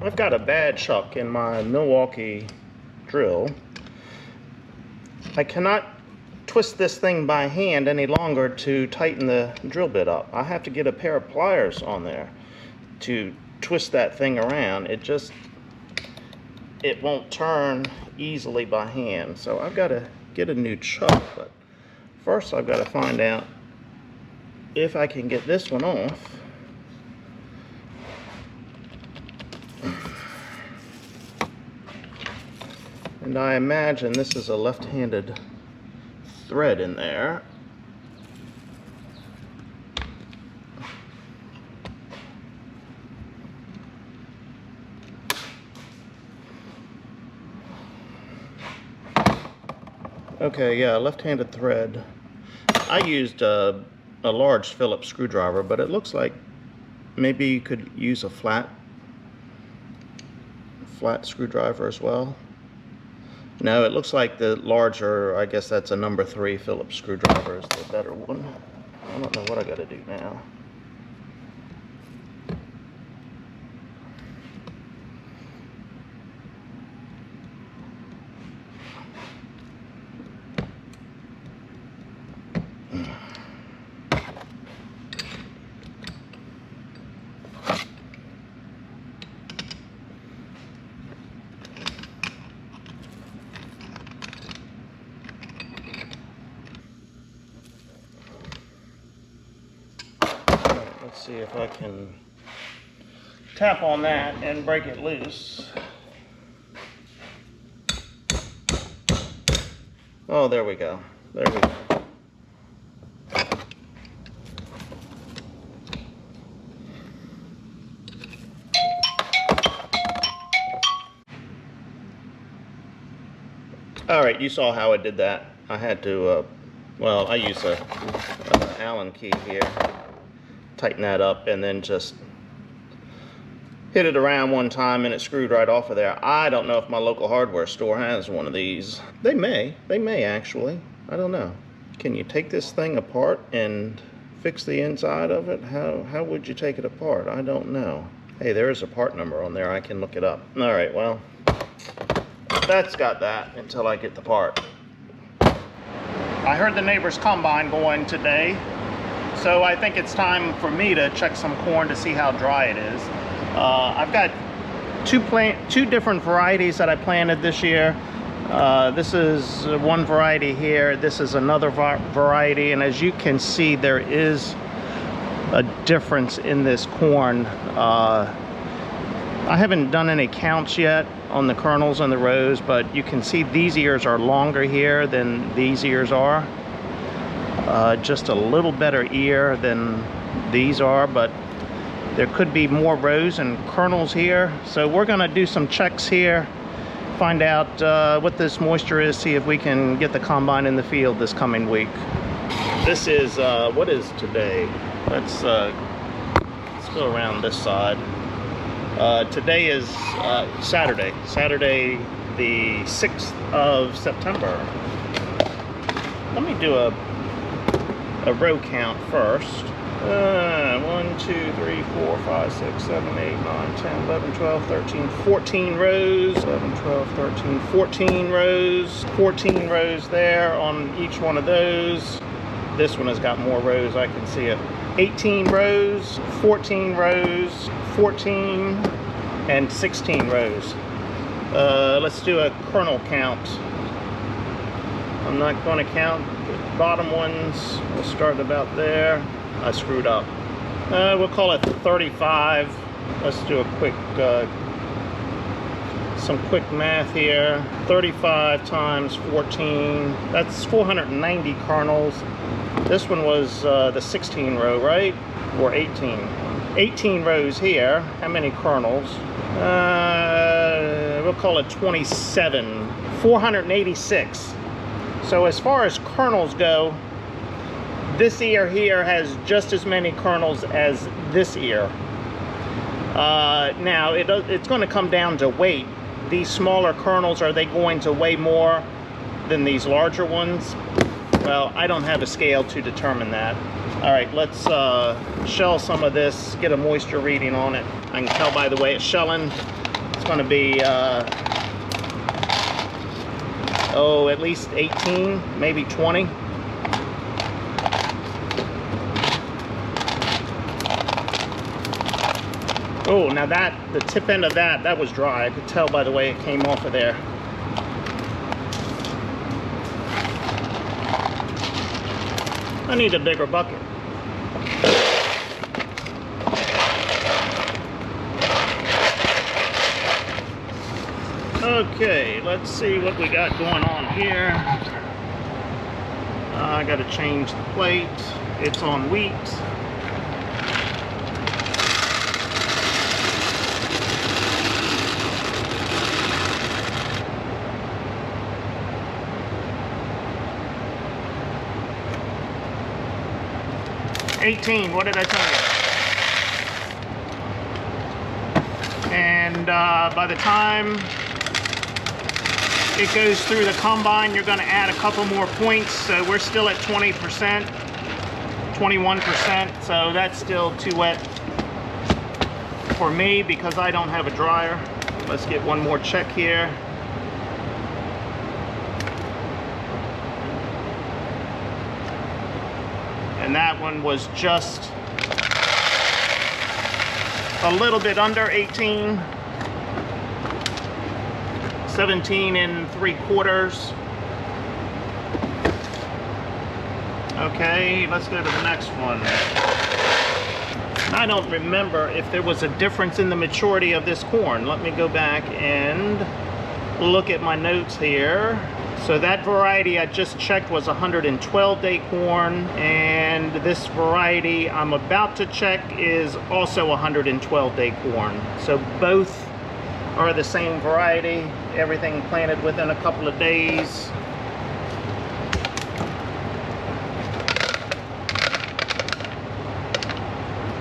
I've got a bad chuck in my Milwaukee drill. I cannot twist this thing by hand any longer to tighten the drill bit up. I have to get a pair of pliers on there to twist that thing around. It won't turn easily by hand. So I've got to get a new chuck, but first I've got to find out if I can get this one off. And I imagine this is a left-handed thread in there. Okay, yeah, left-handed thread. I used a large Phillips screwdriver, but it looks like maybe you could use a flat screwdriver as well. No, it looks like the larger, I guess that's a number 3 Phillips screwdriver is the better one. I don't know what I gotta do now. Let's see if I can tap on that and break it loose. Oh, there we go. There we go. All right, you saw how I did that. I had to, well, I use a Allen key here. Tighten that up and then just hit it around one time and it screwed right off of there. I don't know if my local hardware store has one of these. They may actually. I don't know. Can you take this thing apart and fix the inside of it? How would you take it apart? I don't know. Hey, there is a part number on there. I can look it up. All right, well, that's got that until I get the part. I heard the neighbor's combine going today. So I think it's time for me to check some corn to see how dry it is. I've got two different varieties that I planted this year. This is one variety here. This is another variety. And as you can see, there is a difference in this corn. I haven't done any counts yet on the kernels and the rows, but you can see these ears are longer here than these ears are. Just a little better ear than these are, but there could be more rows and kernels here. So we're going to do some checks here, find out what this moisture is, see if we can get the combine in the field this coming week. This is, what is today? Let's go around this side. Today is Saturday the 6th of September. Let me do a row count first. 1, 2, 3, 4, 5, 6, 7, 8, 9, 10, 11, 12, 13, 14 rows. 11, 12, 13, 14 rows. 14 rows there on each one of those. This one has got more rows, I can see it. 18 rows, 14 rows, 14, and 16 rows. Let's do a kernel count. I'm not going to count the bottom ones. We'll start about there. I screwed up. We'll call it 35. Let's do a quick, some quick math here. 35 times 14. That's 490 kernels. This one was the 16 row, right? Or 18. 18 rows here. How many kernels? We'll call it 27. 486. So as far as kernels go, this ear here has just as many kernels as this ear. Now, it's going to come down to weight. These smaller kernels, are they going to weigh more than these larger ones? Well, I don't have a scale to determine that. All right, let's shell some of this, get a moisture reading on it. I can tell by the way it's shelling. going to be, at least 18, maybe 20. Oh, now the tip end of that was dry. I could tell by the way it came off of there. I need a bigger bucket. Okay, let's see what we got going on here. I got to change the plate. It's on wheat. What did I tell you? And by the time it goes through the combine, you're going to add a couple more points. So we're still at 20%, 21%. So that's still too wet for me because I don't have a dryer. Let's get one more check here. And that one was just a little bit under 18, 17 3/4. Okay, let's go to the next one. I don't remember if there was a difference in the maturity of this corn. Let me go back and look at my notes here. So that variety I just checked was 112-day corn, and this variety I'm about to check is also 112-day corn. So both are the same variety, everything planted within a couple of days.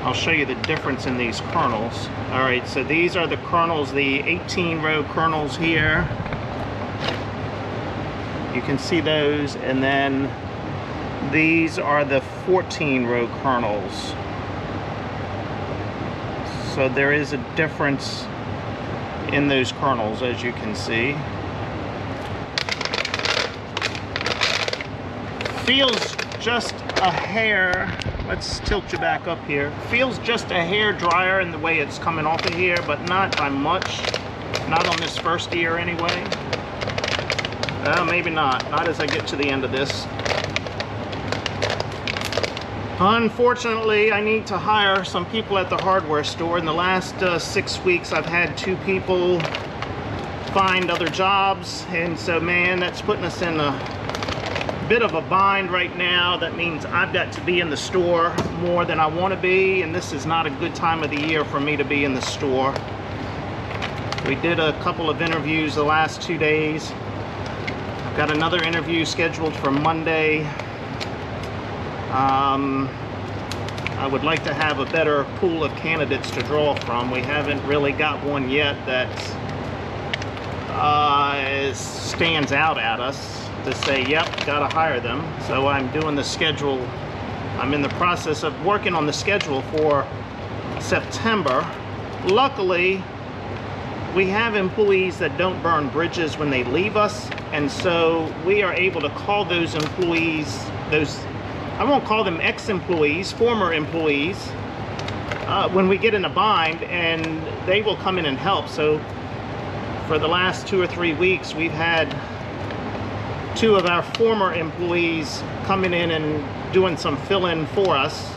I'll show you the difference in these kernels. All right, so these are the kernels, the 18-row kernels here. You can see those, and then these are the 14-row kernels. So there is a difference in those kernels, as you can see. Feels just a hair, let's tilt you back up here. Feels just a hair drier in the way it's coming off of here, but not by much. Not on this first ear anyway. Maybe not as I get to the end of this. Unfortunately, I need to hire some people at the hardware store. In the last 6 weeks, I've had 2 people find other jobs, and so man, that's putting us in a bit of a bind right now. That means I've got to be in the store more than I want to be, and this is not a good time of the year for me to be in the store. We did a couple of interviews the last 2 days. Got another interview scheduled for Monday. I would like to have a better pool of candidates to draw from. We haven't really got one yet that stands out at us to say, yep, gotta hire them. So I'm doing the schedule. I'm in the process of working on the schedule for September. Luckily, we have employees that don't burn bridges when they leave us, and so we are able to call those employees, I won't call them ex-employees, former employees, when we get in a bind, and they will come in and help. So for the last 2 or 3 weeks, we've had 2 of our former employees coming in and doing some fill-in for us.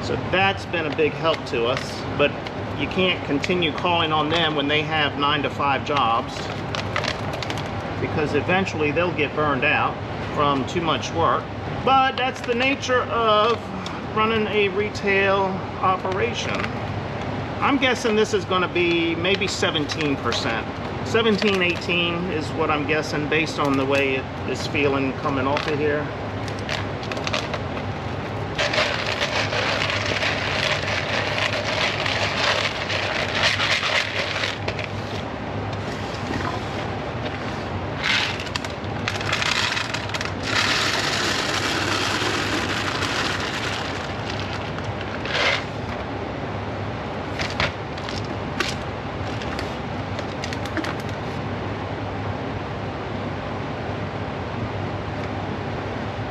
So that's been a big help to us, but you can't continue calling on them when they have 9 to 5 jobs, because eventually they'll get burned out from too much work. But that's the nature of running a retail operation. I'm guessing this is going to be maybe 17%. 17, 18 is what I'm guessing based on the way it is feeling coming off of here.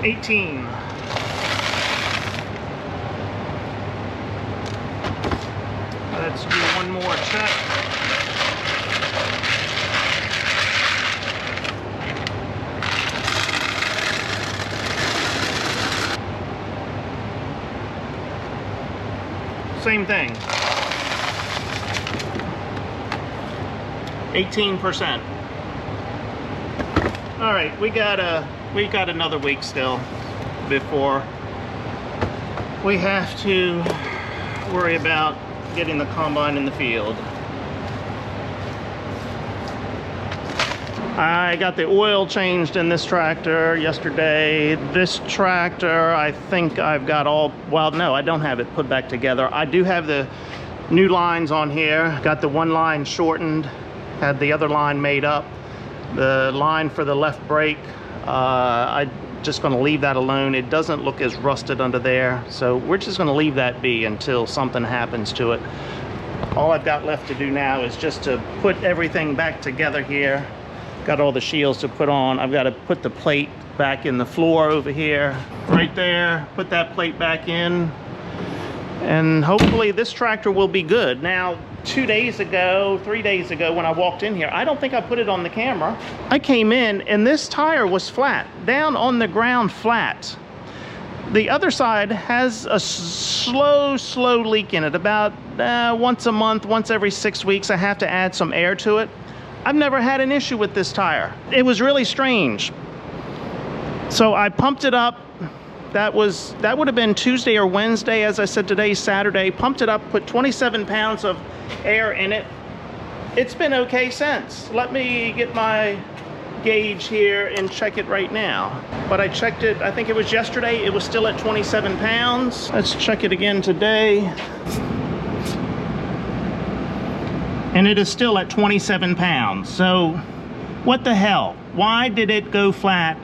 18. Let's do one more check. Same thing. 18%. All right, we got another week still before we have to worry about getting the combine in the field. I got the oil changed in this tractor yesterday. This tractor, I think I've got all, well, no, I don't have it put back together. I do have the new lines on here. Got the one line shortened, had the other line made up. The line for the left brake, I'm just gonna leave that alone. It doesn't look as rusted under there, so we're just gonna leave that be until something happens to it. All I've got left to do now is just to put everything back together here. Got all the shields to put on. I've got to put the plate back in the floor over here, right there. Put that plate back in, and hopefully this tractor will be good. Now, 3 days ago, when I walked in here, I don't think I put it on the camera. I came in and this tire was flat, down on the ground flat. The other side has a slow leak in it. About once a month, once every 6 weeks, I have to add some air to it. I've never had an issue with this tire. It was really strange. So I pumped it up. That would have been Tuesday or Wednesday. As I said, today's Saturday. Pumped it up, put 27 pounds of air in it. It's been okay since. Let me get my gauge here and check it right now. But I checked it, I think it was yesterday. It was still at 27 pounds. Let's check it again today. And it is still at 27 pounds. So what the hell? Why did it go flat?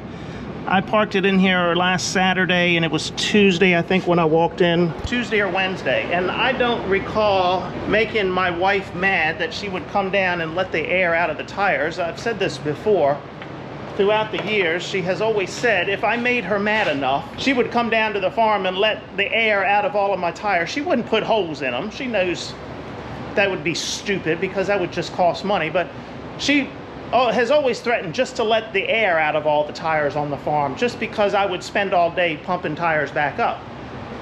I parked it in here last Saturday, and it was Tuesday, I think, when I walked in. Tuesday or Wednesday. And I don't recall making my wife mad that she would come down and let the air out of the tires. I've said this before. Throughout the years, she has always said if I made her mad enough, she would come down to the farm and let the air out of all of my tires. She wouldn't put holes in them. She knows that would be stupid because that would just cost money, but she has always threatened just to let the air out of all the tires on the farm, just because I would spend all day pumping tires back up.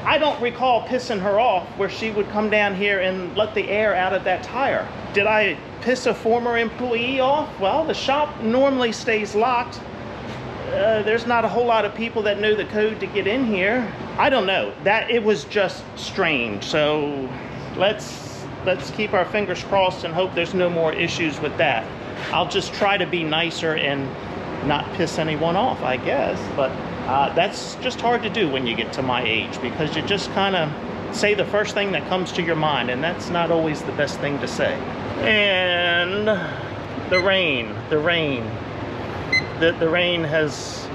I don't recall pissing her off where she would come down here and let the air out of that tire. Did I piss a former employee off? Well, the shop normally stays locked. There's not a whole lot of people that know the code to get in here. I don't know. It was just strange. So let's keep our fingers crossed and hope there's no more issues with that. I'll just try to be nicer and not piss anyone off, I guess. But that's just hard to do when you get to my age, because you just kind of say the first thing that comes to your mind, and that's not always the best thing to say. And the rain has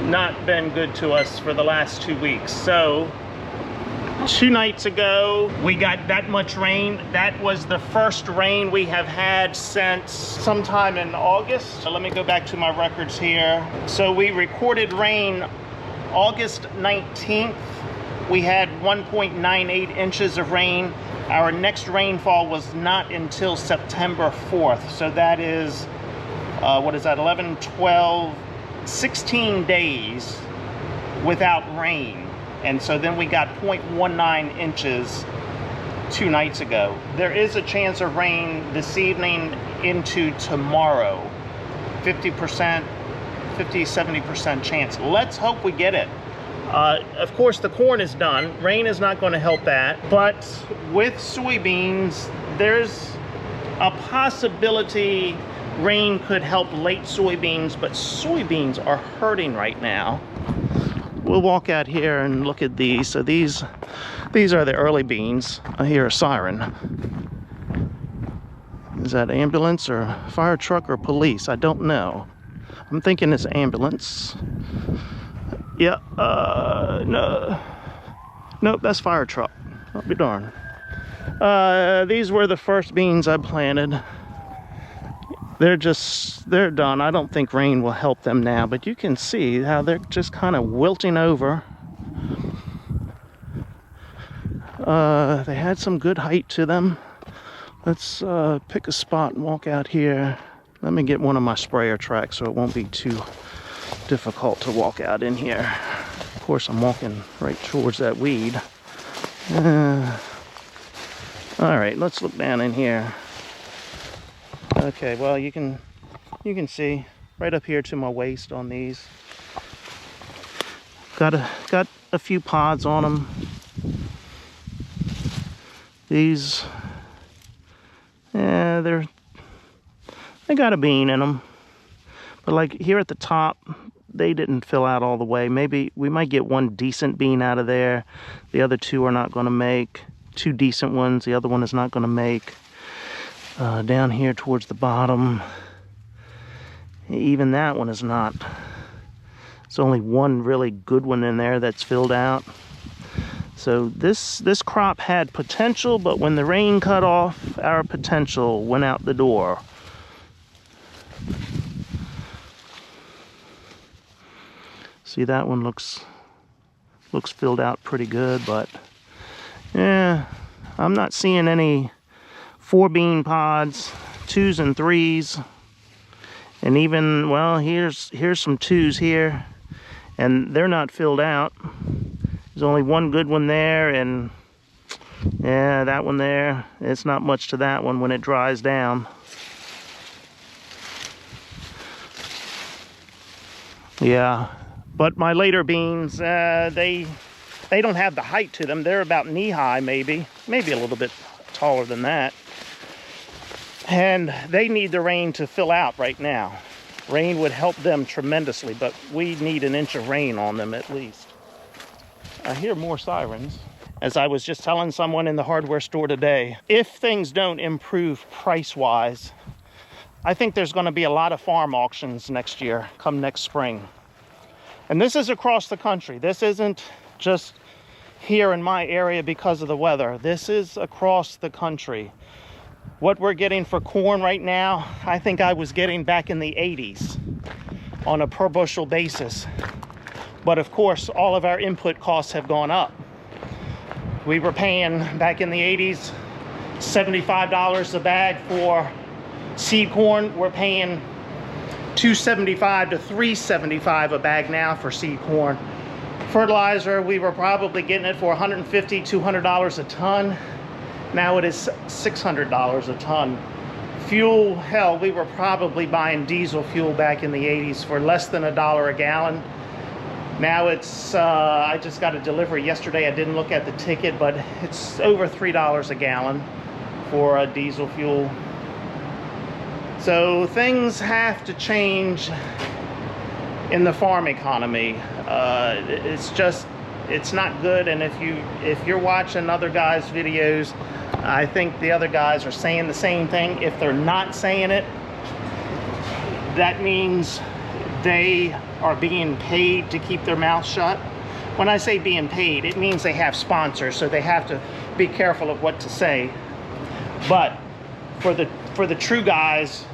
not been good to us for the last 2 weeks. So 2 nights ago, we got that much rain. That was the first rain we have had since sometime in August. So let me go back to my records here. So we recorded rain August 19th. We had 1.98 inches of rain. Our next rainfall was not until September 4th. So that is, what is that, 11, 12, 16 days without rain. And so then we got 0.19 inches 2 nights ago. There is a chance of rain this evening into tomorrow. 50%, 70% chance. Let's hope we get it. Of course, the corn is done. Rain is not going to help that. But with soybeans, there's a possibility rain could help late soybeans, but soybeans are hurting right now. We'll walk out here and look at these. So these are the early beans. I hear a siren. Is that ambulance or fire truck or police? I don't know. I'm thinking it's ambulance. Yeah, no. Nope, that's fire truck. I'll be darned. These were the first beans I planted. they're done. I don't think rain will help them now, but you can see how they're just kind of wilting over. They had some good height to them. Let's pick a spot and walk out here. Let me get one of my sprayer tracks so it won't be too difficult to walk out in here. Of course, I'm walking right towards that weed. All right, let's look down in here. Okay, well, you can see right up here to my waist on these. Got a few pods on them. These, yeah, they got a bean in them. But like here at the top, they didn't fill out all the way. Maybe we might get one decent bean out of there. The other two are not going to make. Two decent ones, the other one is not going to make. Down here towards the bottom, even that one is not. There's only one really good one in there that's filled out. So this crop had potential, but when the rain cut off, our potential went out the door. See, that one looks filled out pretty good, but yeah, I'm not seeing any 4 bean pods, 2s and 3s, and even, well, here's some 2s here, and they're not filled out. There's only one good one there, and yeah, that one there, it's not much to that one when it dries down. Yeah, but my later beans, they don't have the height to them. They're about knee high, maybe a little bit taller than that. And they need the rain to fill out right now. Rain would help them tremendously, but we need an inch of rain on them at least. I hear more sirens. As I was just telling someone in the hardware store today, if things don't improve price-wise, I think there's going to be a lot of farm auctions next year, come next spring. And this is across the country. This isn't just here in my area because of the weather. This is across the country. What we're getting for corn right now, I think I was getting back in the 80s on a per bushel basis. But of course, all of our input costs have gone up. We were paying back in the 80s $75 a bag for seed corn. We're paying $2.75 to $3.75 a bag now for seed corn. Fertilizer, we were probably getting it for $150, $200 a ton. Now it is $600 a ton. Fuel, hell, we were probably buying diesel fuel back in the 80s for less than $1 a gallon. Now it's, I just got a delivery yesterday. I didn't look at the ticket, but it's over $3 a gallon for diesel fuel. So things have to change in the farm economy. It's not good. And if you're watching other guys' videos, I think the other guys are saying the same thing. If they're not saying it, that means they are being paid to keep their mouth shut. When I say being paid, it means they have sponsors, so they have to be careful of what to say. But for the true guys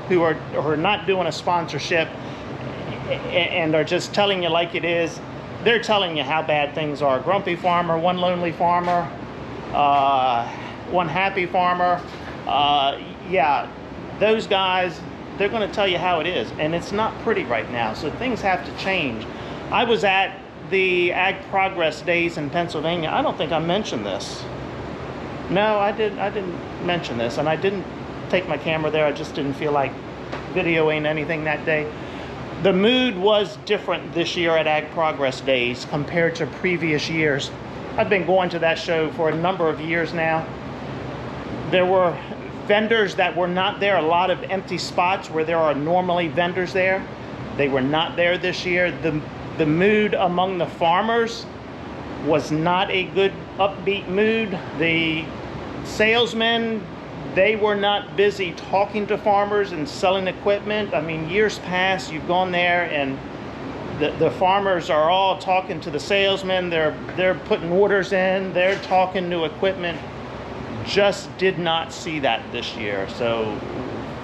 who are not doing a sponsorship and are just telling you like it is, they're telling you how bad things are. Grumpy farmer, one lonely farmer, one happy farmer. Yeah, those guys, they're going to tell you how it is, and it's not pretty right now. So things have to change. I was at the Ag Progress Days in Pennsylvania. I don't think I mentioned this. No, I didn't mention this, and I didn't take my camera there. I just didn't feel like videoing anything that day. The mood was different this year at Ag Progress Days compared to previous years. I've been going to that show for a number of years now. There were vendors that were not there, a lot of empty spots where there are normally vendors there. They were not there this year. The mood among the farmers was not a good upbeat mood. The salesmen, they were not busy talking to farmers and selling equipment. I mean, years past, you've gone there and the farmers are all talking to the salesmen. They're putting orders in, they're talking to equipment. Just did not see that this year. So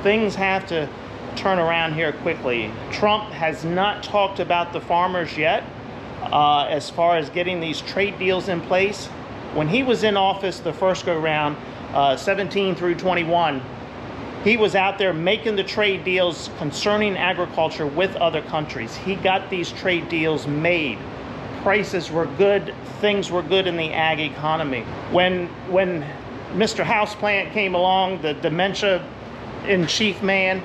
things have to turn around here quickly. Trump has not talked about the farmers yet as far as getting these trade deals in place. When he was in office the first go round, 17 through 21, he was out there making the trade deals concerning agriculture with other countries. He got these trade deals made. Prices were good, things were good in the ag economy. When Mr. Houseplant came along, the dementia in chief man,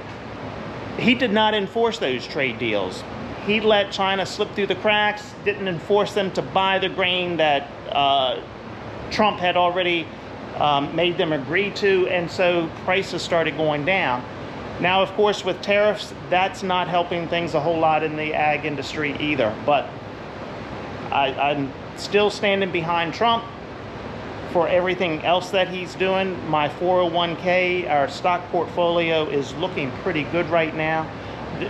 he did not enforce those trade deals. He let China slip through the cracks, didn't enforce them to buy the grain that Trump had already made them agree to, and so prices started going down. Now, of course, with tariffs, that's not helping things a whole lot in the ag industry either, but I'm still standing behind Trump for everything else that he's doing. My 401k, our stock portfolio, is looking pretty good right now.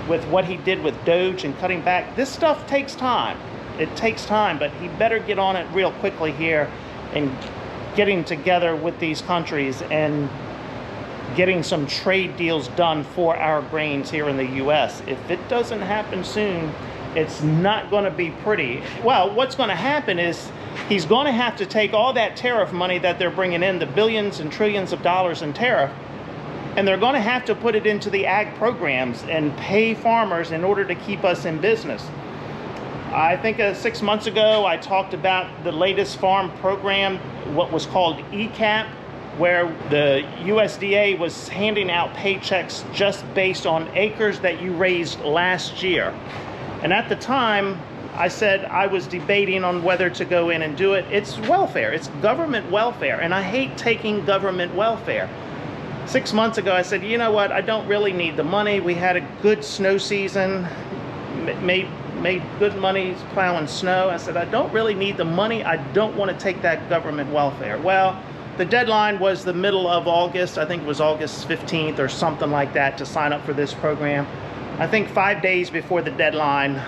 With what he did with Doge and cutting back, this stuff takes time. It takes time, but he better get on it real quickly here and getting together with these countries and getting some trade deals done for our grains here in the U.S. If it doesn't happen soon, it's not going to be pretty. Well, what's going to happen is he's going to have to take all that tariff money that they're bringing in, the billions and trillions of dollars in tariff, and they're going to have to put it into the ag programs and pay farmers in order to keep us in business. I think 6 months ago, I talked about the latest farm program, what was called ECAP, where the USDA was handing out paychecks just based on acres that you raised last year. And at the time, I said I was debating on whether to go in and do it. It's welfare, it's government welfare, and I hate taking government welfare. 6 months ago, I said, you know what, I don't really need the money. We had a good snow season, made good money plowing snow. I said, I don't really need the money. I don't want to take that government welfare. Well, the deadline was the middle of August. I think it was August 15th or something like that to sign up for this program. I think 5 days before the deadline,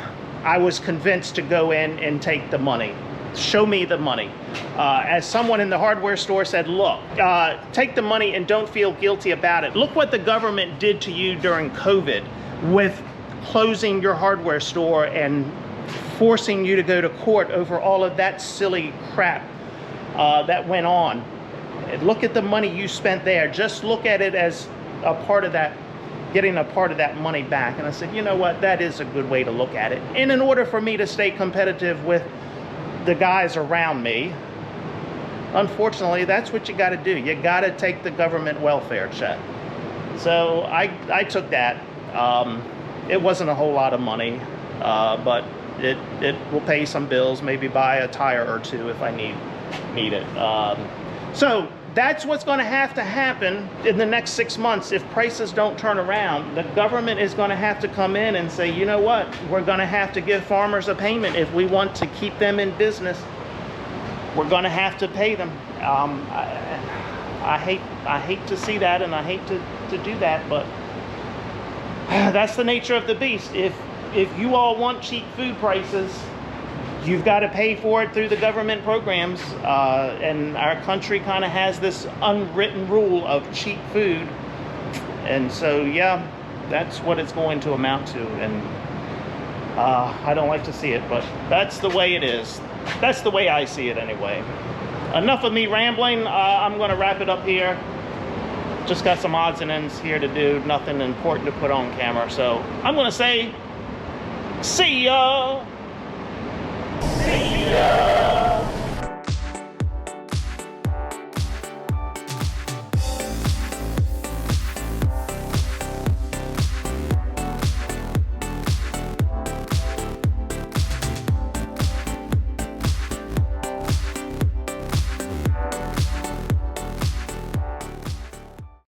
I was convinced to go in and take the money. Show me the money. As someone in the hardware store said, look, take the money and don't feel guilty about it. Look what the government did to you during COVID with closing your hardware store and forcing you to go to court over all of that silly crap that went on. Look at the money you spent there. Just look at it as a part of that, getting a part of that money back. And I said, you know what, that is a good way to look at it. And in order for me to stay competitive with the guys around me, unfortunately, that's what you got to do. You got to take the government welfare check. So I took that. It wasn't a whole lot of money, but it will pay some bills, maybe buy a tire or two if I need it. So that's what's going to happen in the next 6 months. If prices don't turn around, the government is going to have to come in and say, you know what, we're going to have to give farmers a payment. If we want to keep them in business, we're going to have to pay them. I hate to see that, and I hate to do that, but that's the nature of the beast. If you all want cheap food prices, you've got to pay for it through the government programs, and our country kind of has this unwritten rule of cheap food. And so, yeah, that's what it's going to amount to, and I don't like to see it, but that's the way it is. That's the way I see it anyway. Enough of me rambling. I'm going to wrap it up here. Just got some odds and ends here to do, nothing important to put on camera. So I'm going to say, see ya!